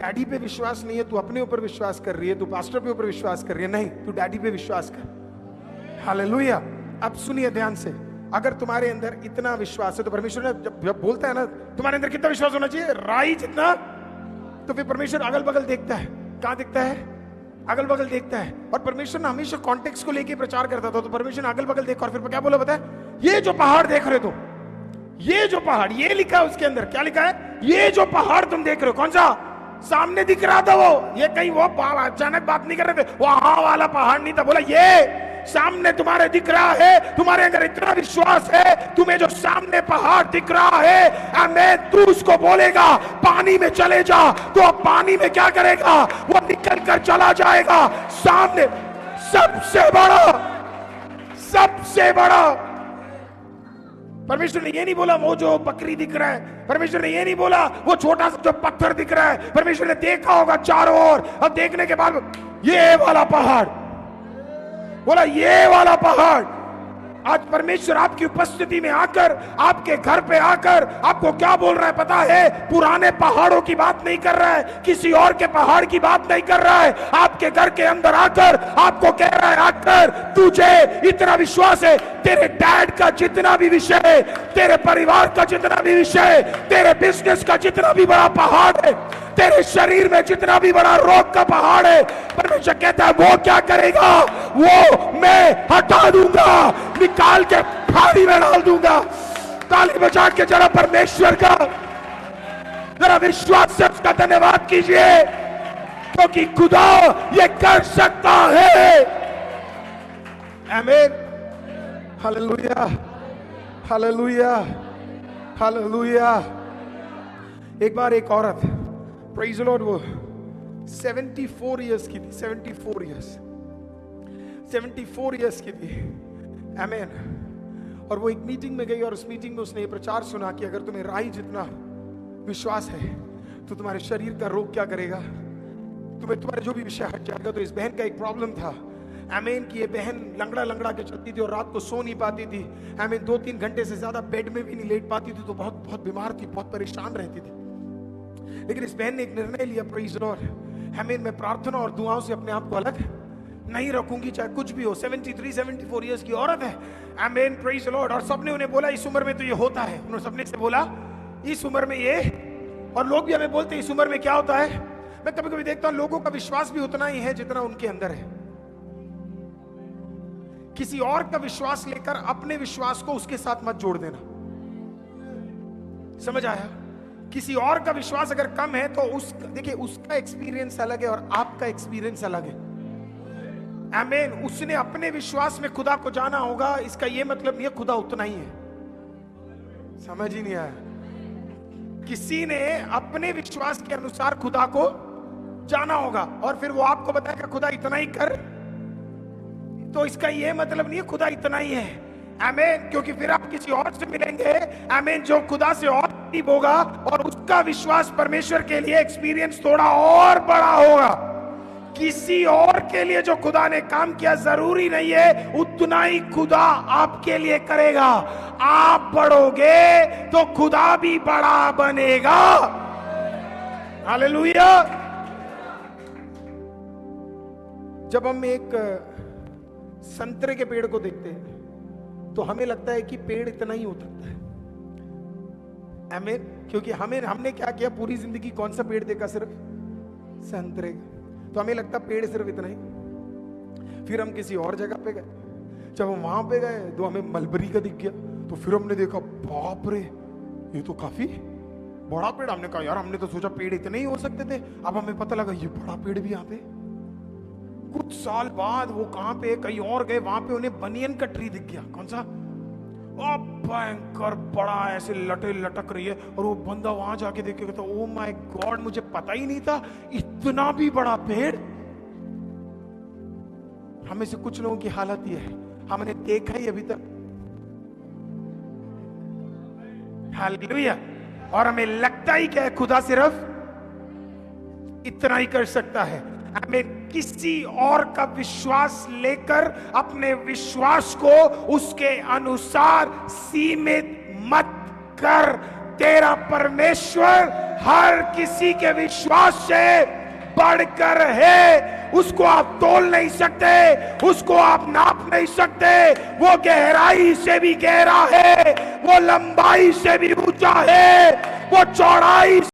Daddy पे विश्वास नहीं है, तू अपने ऊपर विश्वास कर रही है, तू पास्टर पे ऊपर विश्वास कर रही है, नहीं, तू डैडी पे विश्वास कर। हालेलुया। अब सुनिए ध्यान से, अगर तुम्हारे अंदर इतना विश्वास है तो परमेश्वर ने जब बोलता है ना तुम्हारे अंदर कितना विश्वास होना चाहिए, राई जितना, तो फिर परमेश्वर अगल बगल देखता है। कहां देखता है? अगल बगल देखता है। और परमेश्वर ने हमेशा कॉन्टेक्स्ट को लेके प्रचार करता था, तो परमेश्वर ने अगल बगल देखा और फिर क्या बोला पता है? ये जो पहाड़ देख रहे हो, ये जो पहाड़, ये लिखा है उसके अंदर, क्या लिखा है? ये जो पहाड़ तुम देख रहे हो, कौन सा सामने दिख रहा था वो, ये कहीं वो अचानक बात नहीं कर रहे थे, वहां वाला पहाड़ नहीं था, बोला ये सामने तुम्हारे दिख रहा है, तुम्हारे अंदर इतना विश्वास है, तुम्हें जो सामने पहाड़ दिख रहा है, मैं तू उसको बोलेगा पानी में चले जा, तो अब पानी में क्या करेगा? वो निकल कर चला जाएगा। सामने सबसे बड़ा परमेश्वर ने ये नहीं बोला वो जो बकरी दिख रहा है, परमेश्वर ने ये नहीं बोला वो छोटा सा जो पत्थर दिख रहा है, परमेश्वर ने देखा होगा चारों ओर, अब देखने के बाद ये वाला पहाड़, बोला ये वाला पहाड़। आज परमेश्वर आपकी उपस्थिति में आकर, आपके घर पे आकर आपको क्या बोल रहा है पता है? पुराने पहाड़ों की बात नहीं कर रहा है, किसी और के पहाड़ की बात नहीं कर रहा है, आपके घर के अंदर आकर आपको कह रहा है, आकर तुझे इतना विश्वास है, तेरे डैड का जितना भी विषय, तेरे परिवार का जितना भी विषय, तेरे बिजनेस का जितना भी बड़ा पहाड़ है, तेरे शरीर में जितना भी बड़ा रोग का पहाड़ है, परमेश्वर कहता है वो क्या करेगा? वो मैं हटा दूंगा, निकाल के खाड़ी में डाल दूंगा। ताली बजा के जरा परमेश्वर का जरा विश्वास से उसका धन्यवाद कीजिए, क्योंकि खुदा ये कर सकता है। आमीन। Hallelujah, hallelujah, hallelujah. एक बार एक औरत, प्रेज़ द लॉर्ड, वो 74 इयर्स की थी, 74 इयर्स की थी। आमीन। और वो एक मीटिंग में गई और उस मीटिंग में उसने ये प्रचार सुना कि अगर तुम्हें राई जितना विश्वास है तो तुम्हारे शरीर का रोग क्या करेगा, तुम्हें तुम्हारे जो भी विषय हट जाएगा। तो इस बहन का एक प्रॉब्लम था, आमीन, कि ये बहन लंगड़ा के चलती थी और रात को सो नहीं पाती थी। आमीन। 2-3 घंटे से ज्यादा बेड में भी नहीं लेट पाती थी, तो बहुत बीमार थी, बहुत परेशान रहती थी। लेकिन इस बहन ने एक निर्णय लिया, प्रेज़ द लॉर्ड, आमीन, मैं प्रार्थना और दुआओं से अपने आप को अलग नहीं रखूंगी, चाहे कुछ भी हो। 74 इयर्स की औरत है, आमीन, प्रेज़ द लॉर्ड। और सबने उन्हें बोला इस उम्र में तो ये होता है, उन्होंने सबने से बोला इस उम्र में ये, और लोग भी हमें बोलते हैं इस उम्र में क्या होता है। मैं कभी कभी देखता हूं लोगों का विश्वास भी उतना ही है जितना उनके अंदर है। किसी और का विश्वास लेकर अपने विश्वास को उसके साथ मत जोड़ देना, समझ आया? किसी और का विश्वास अगर कम है तो देखिए उसका एक्सपीरियंस अलग है और आपका एक्सपीरियंस अलग है। आमीन। उसने अपने विश्वास में खुदा को जाना होगा, इसका यह मतलब नहीं है खुदा उतना ही है। समझ ही नहीं आया? किसी ने अपने विश्वास के अनुसार खुदा को जाना होगा और फिर वो आपको बताएगा खुदा इतना ही कर, तो इसका यह मतलब नहीं है खुदा इतना ही है। आमीन। क्योंकि फिर आप किसी और से मिलेंगे, आमीन, जो खुदा से और करीब होगा और उसका विश्वास परमेश्वर के लिए एक्सपीरियंस थोड़ा और बड़ा होगा। किसी और के लिए जो खुदा ने काम किया जरूरी नहीं है उतना ही खुदा आपके लिए करेगा। आप बढ़ोगे तो खुदा भी बड़ा बनेगा। हालेलुया। जब हम एक संतरे के पेड़ को देखते हैं तो हमें लगता है कि पेड़ इतना ही हो सकता है। आमीन। क्योंकि हमने क्या किया, पूरी जिंदगी कौन सा पेड़ देखा? सिर्फ संतरे, तो हमें लगता पेड़ सिर्फ इतना ही। फिर हम किसी और जगह पे गए, जब हम वहां पे गए तो हमें मलबरी का दिख गया, तो फिर हमने देखा बाप रे ये तो काफी बड़ा पेड़। हमने कहा यार हमने तो सोचा पेड़ इतने ही हो सकते थे, अब हमें पता लगा ये बड़ा पेड़ भी यहाँ पे। कुछ साल बाद वो कहां पे कहीं और गए, वहां पे उन्हें बनियन का ट्री दिख गया। कौन सा? भयंकर बड़ा, ऐसे लटे लटक रही है। और वो बंदा वहां जाके देखेगा तो ओ माय गॉड, मुझे पता ही नहीं था इतना भी बड़ा पेड़। हमें से कुछ लोगों की हालत ये है, हमने देखा ही अभी तक। हालेलुया। और हमें लगता ही क्या है खुदा सिर्फ इतना ही कर सकता है। हमें किसी और का विश्वास लेकर अपने विश्वास को उसके अनुसार सीमित मत कर। तेरा परमेश्वर हर किसी के विश्वास से बढ़कर है। उसको आप तोल नहीं सकते, उसको आप नाप नहीं सकते। वो गहराई से भी गहरा है, वो लंबाई से भी ऊंचा है, वो चौड़ाई